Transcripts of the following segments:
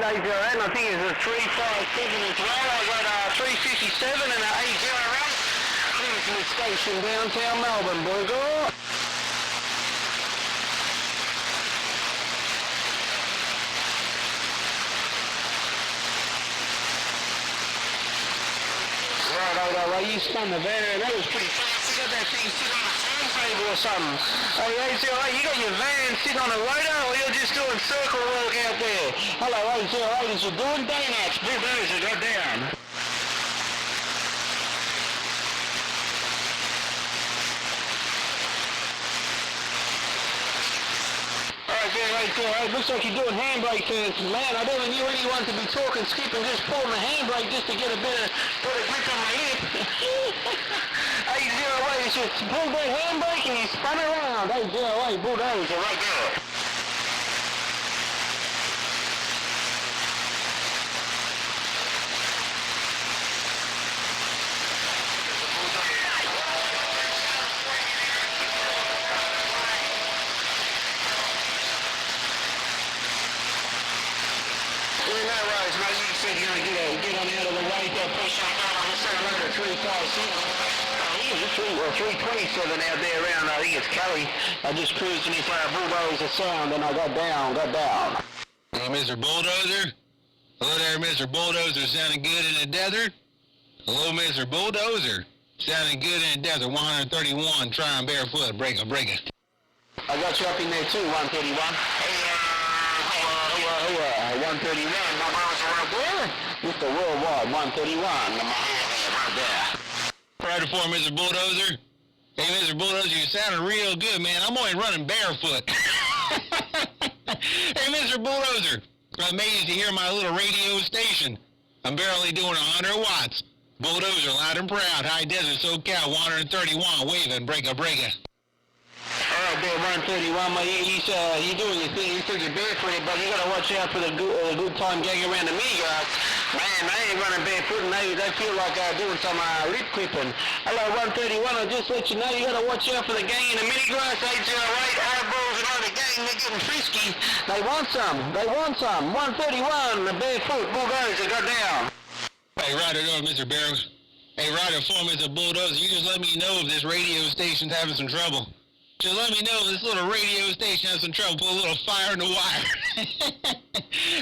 808, and I think it's a 357 as well. I got 357 and an 808. Cleveland Station, downtown Melbourne, boy. Right, you spun the van. That was pretty fast. You got that thing sitting on a turntable or something. Hey, 808, you got your van sitting on a rotor, or you're just doing circle work out there? Hello, 808, is you doing donuts? Bulldozer, go down. Alright, looks like you're doing handbrake turns. Man, I never knew anyone to be talking, skipping, just pulling the handbrake just to get a bit of grip on my lip. 808, it's just pulled that handbrake and you spun around. 808, Bulldozer, right there. You're going to get on out of the way, push on down on the center 327 out there around, I think it's Kelly. I just cruised in front of Bulldozer sound and I got down. Hey, Mr. Bulldozer. Hello there, Mr. Bulldozer, sounding good in the desert. Hello, Mr. Bulldozer, sounding good in the desert. 131, trying barefoot, break it. I got you up in there too, 131. 131, my mom's right there. Mr. Worldwide, 131, right there. Right before Mr. Bulldozer. Hey, Mr. Bulldozer, you sounding real good, man. I'm only running barefoot. Hey, Mr. Bulldozer, I'm amazed to hear my little radio station. I'm barely doing 100 watts. Bulldozer, loud and proud. High Desert, SoCal, 131, waving, break it. Alright, there, 131, but you're doing your thing. You took your barefoot, but you gotta watch out for the good time gang around the mini guys. Man, they ain't running barefoot and they feel like doing some lip clipping. Hello, 131, I'll just let you know you gotta watch out for the gang in the mini grass. 808, eyeballs and all the gang, they're getting frisky. They want some. 131, the barefoot, Bulldozer, go down. Hey, right it on, Mr. Barrows. Hey, right it for Mr. Bulldozer, you just let me know if this radio station's having some trouble. Just let me know if this little radio station has some trouble. Put a little fire in the wire.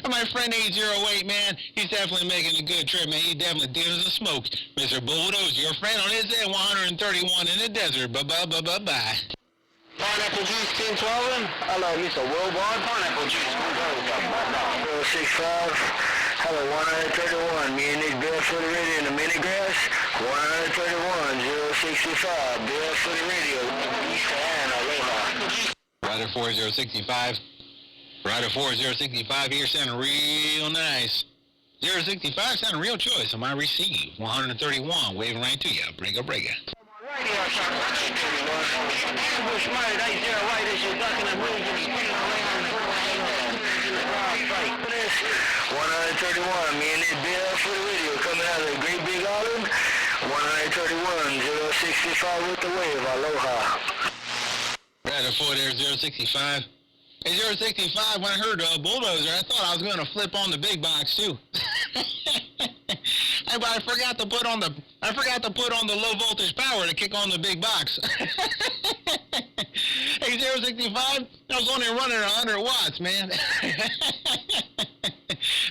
My friend 808, man, he's definitely making a good trip, man. He's definitely dealing some smoke. Mr. Bulldozer, your friend on his end, 131 in the desert. Bye. Pineapple juice, 1012. Hello, Mr. Worldwide. Pineapple juice, 065. Hello, 131. Me and Nick Barefoot Radio in the mini grass. 131, 065. Barefoot Radio. East and Aloha. Rider 4065. Rider 4065 here, sounding real nice. 065 sounding real choice on my receive. 131, waving right to you. Break it. Radio shot, ambush mode, 808 as you're ducking and moving, spinning around. 131, me and Nick Barefoot Radio coming out of the Great Big Island. 131, 065 with the wave. Aloha. Rider 4065. Hey, 065, when I heard Bulldozer, I thought I was going to flip on the big box, too. But I forgot to put on the low voltage power to kick on the big box. Hey, 065, I was only running 100 watts, man.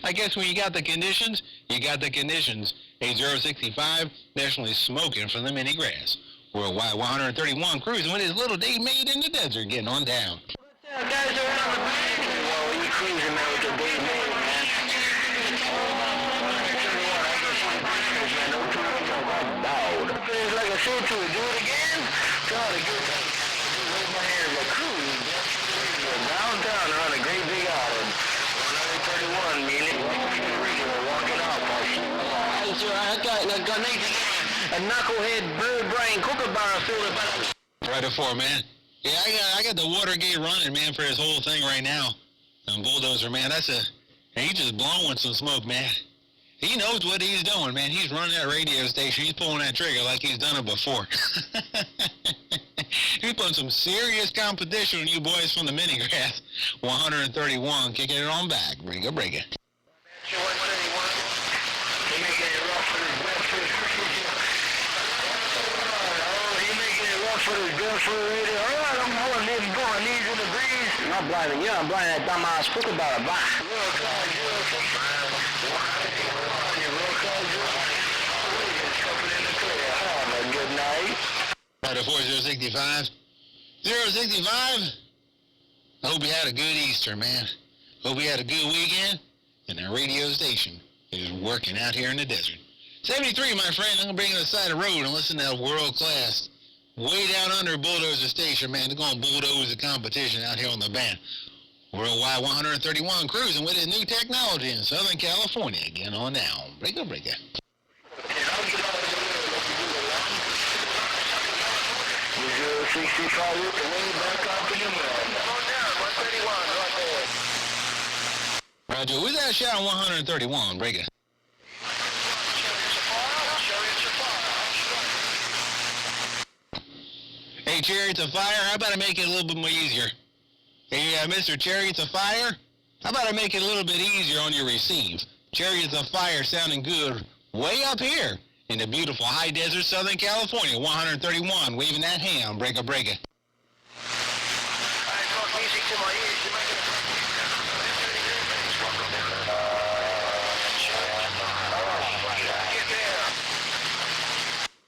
I guess when you got the conditions, you got the conditions. Hey, 065, definitely smoking from the mini grass. Worldwide 131 cruising with his little Dave made in the desert, getting on down. Guys around the back. Well, you cruising now with the Dave made, man. Like I said to it, do it again. Try to get my hands like cruising. Downtown around the Great Big Island. 131, me and Nick walking off. I got a knucklehead bird brain kookaburra filled up. Right before, man. Yeah, I got the Watergate running, man, for his whole thing right now. Bulldozer, man, he's just blowing some smoke, man. He knows what he's doing, man. He's running that radio station. He's pulling that trigger like he's done it before. He's putting some serious competition on you boys from the mini grass. 131, kicking it on back. Break it. for this Barefoot radio. All right, I'm going to go. I need you to breeze. I'm not blaming you. I'm blaming that dumbass crook about it. Bye. Real call, good night. Rider 4065. 065. I hope you had a good Easter, man. Hope you had a good weekend. And that radio station is working out here in the desert. 73, my friend. I'm going to bring you to the side of the road and listen to that world class. Way down under Bulldozer station, man. They're going to bulldoze the competition out here on the band. Worldwide 131 cruising with his new technology in Southern California. Again on down. Breaker. 65 with the wing back up in the middle. Come down, 131, right there. Roger, who's that shot on 131? Breaker. Hey, Chariots of Fire, how about I make it a little bit more easier? Hey, Mr. Chariots of Fire, how about I make it a little bit easier on your receive? Chariots of Fire sounding good way up here in the beautiful high desert Southern California, 131, waving that hand, breaker.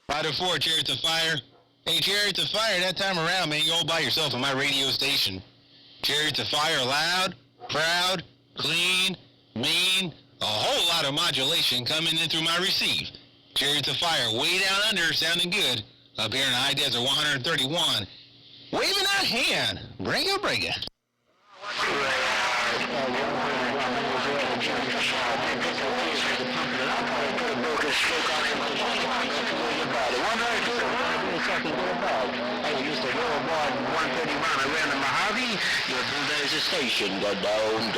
Rider 4, Chariots of Fire. Hey, Chariots of Fire, that time around, man, you're all by yourself on my radio station. Chariots of Fire, loud, proud, clean, mean, a whole lot of modulation coming in through my receive. Chariots of Fire, way down under, sounding good. Up here in the high desert, 131. Waving that hand. Breaker. Hey, you used to roll aboard 131 around the Mojave. Your Bulldozer station got down.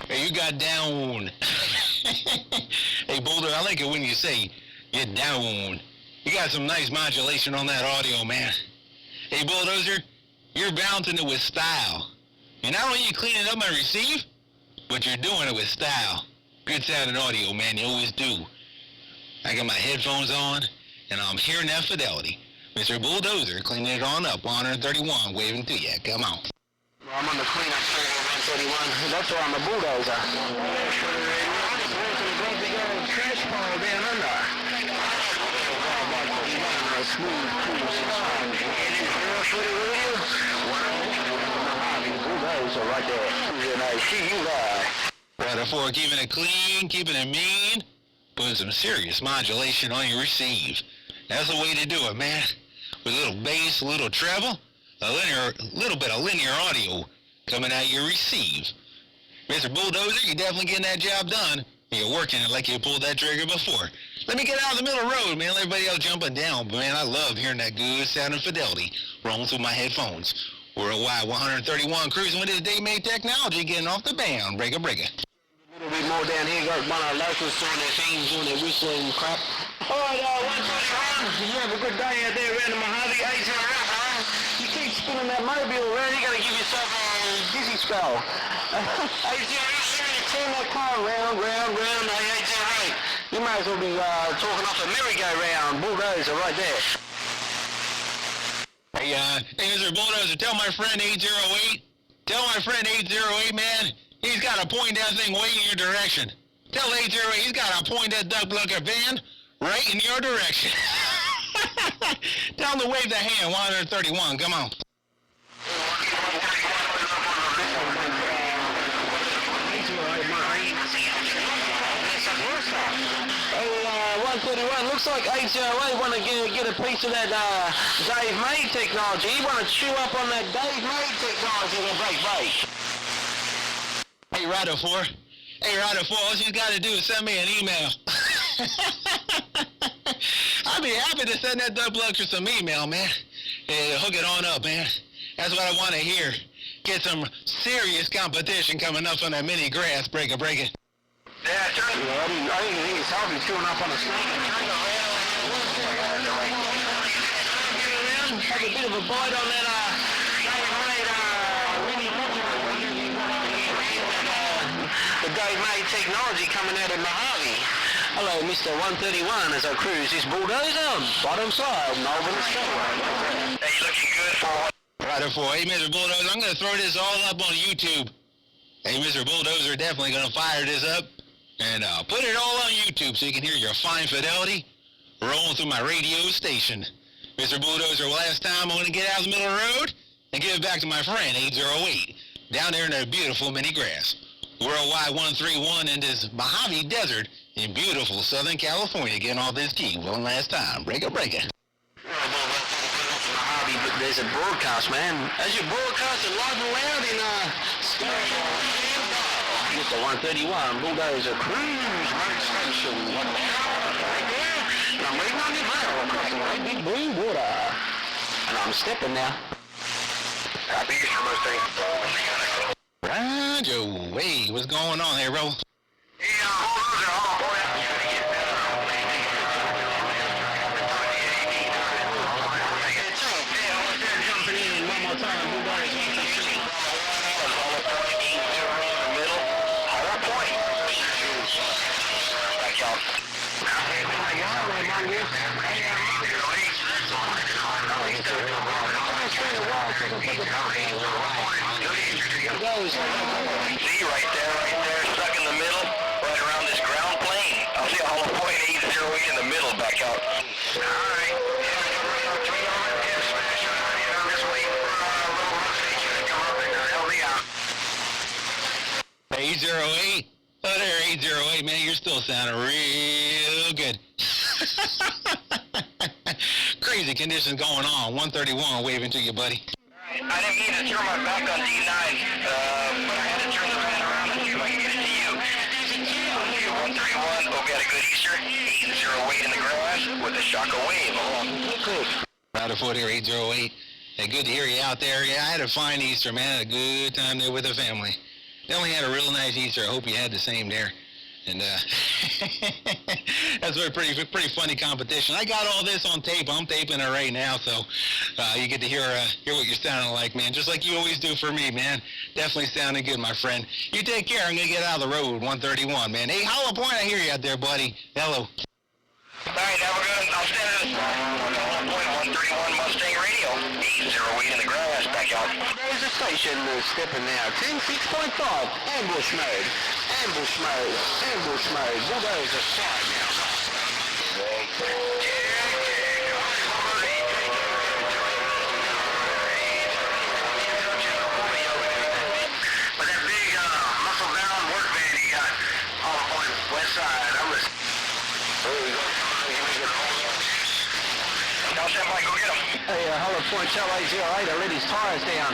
Hey, you got down. Hey, Boulder, I like it when you say you're down. You got some nice modulation on that audio, man. Hey, Bulldozer, you're bouncing it with style. And not only are you cleaning up my receive, but you're doing it with style. Good sounding audio, man. You always do. I got my headphones on, and I'm hearing that fidelity. Mr. Bulldozer cleaning it on up, 131, waving to you. Come on. Well, I'm on the cleanup train on 131. That's why I'm a Bulldozer. Trash pile down under. Smooth cruise. Bulldozer right there. And I see you live. Rider 4, keeping it clean, keeping it mean, putting some serious modulation on your receive. That's the way to do it, man. With a little bass, a little treble, little bit of linear audio coming out your receive. Mr. Bulldozer, you're definitely getting that job done. You're working it like you pulled that trigger before. Let me get out of the middle of the road, man. Let everybody else jumping down. But, man, I love hearing that good sounding fidelity rolling through my headphones. Worldwide 131 cruising with this day-made technology, getting off the band. Breaker. A little bit more down here. Got one of our locals doing their things, doing their whistling crap. All right, 121. You have a good day out there around the Mojave. 80 around, huh? You keep spinning that mobile around, you got to give yourself a dizzy spell. 80 turn that car round, 808. You might as well be talking off a merry-go-round. Bulldozer right there. Hey, Mr. Bulldozer, tell my friend 808. Tell my friend 808, man. He's got to point that thing way in your direction. Tell 808 he's got to point that duck blucker van right in your direction. Tell him to wave the hand, 131. Come on. Hey, 131, looks like 808 want to get a piece of that Dave May technology. He want to chew up on that Dave May technology and break. Hey, Rider 4. All you got to do is send me an email. I'd be happy to send that duck blucker some email, man. Yeah, hook it on up, man. That's what I want to hear. Get some serious competition coming up on that mini grass. Breaker. Yeah, sure. I didn't think he's helping chewing up on the snake. Have a bit of a bite on that, the Dave May technology coming out of Mojave. Hello, Mr. 131, as I cruise this Bulldozer, bottom side, Melbourne, Australia. Hey, you looking good for what? Right for. Hey, Mr. Bulldozer, I'm going to throw this all up on YouTube. Hey, Mr. Bulldozer, definitely going to fire this up and put it all on YouTube so you can hear your fine fidelity rolling through my radio station. Mr. Bulldozer, last time I'm going to get out of the middle of the road and give it back to my friend, 808, down there in the beautiful mini grass. Worldwide 131 in this Mojave Desert in beautiful Southern California, getting all this key one last time. Break it. Mojave, but there's a broadcast, man. As you broadcast it live and loud in stereo. Mr. 131, Bulldozer Cruise Road Station. Right there. And I'm reading on your mail across the great big blue water. And I'm stepping now. Happy Easter, Mustang. Roger. Hey, what's going on here, bro? Yeah, Bulldozer, Hollowpoint. Jumping in one more time, Bulldozer. Middle, Hollowpoint. Back out. See, right there, stuck in the middle, right around this ground plane. I'll see a Hollowpoint 808 in the middle, back out. Alright. 808. Oh, there, 808, man. You're still sounding real good. Crazy conditions going on. 131 waving to you, buddy. I didn't mean to turn my back on D9, but I had to turn the van around and see if I could get it to you. 131, hope you had a good Easter. 808 in the grass with a shocker wave along. Out of foot here, 808. Hey, good to hear you out there. Yeah, I had a fine Easter, man. Had a good time there with the family. Definitely had a real nice Easter. I hope you had the same there. And that's a pretty funny competition. I got all this on tape. I'm taping it right now, so you get to hear what you're sounding like, man. Just like you always do for me, man. Definitely sounding good, my friend. You take care. I'm gonna get out of the road. 131, man. Hey, Hollowpoint, I hear you out there, buddy. Hello. All right, have a good. I'll stand at this. Hollowpoint 131 Mustang Radio. 808 in the grass. Back out. There's a station stepping now. 10-6.5. Ambush mode. Ambush mode. Ambush mode. Bulldozer side now. But that big muscle-bound work van you got, Hollowpoint west side. I'm just. I'll stand by. Go get him. Hey, Hollowpoint Charlie 08, I let his tires down.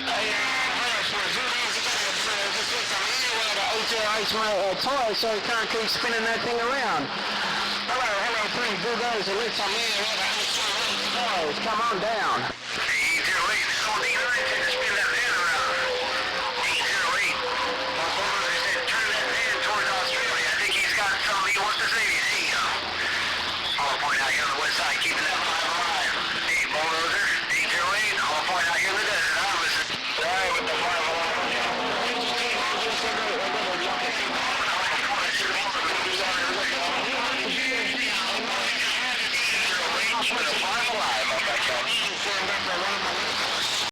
Hey, Hollowpoint, just let some air out of 808's tires so he can't keep spinning that thing around. Hollowpoint Bulldozer, let some air out of 808's tires. Come on down. 808, this is on D9.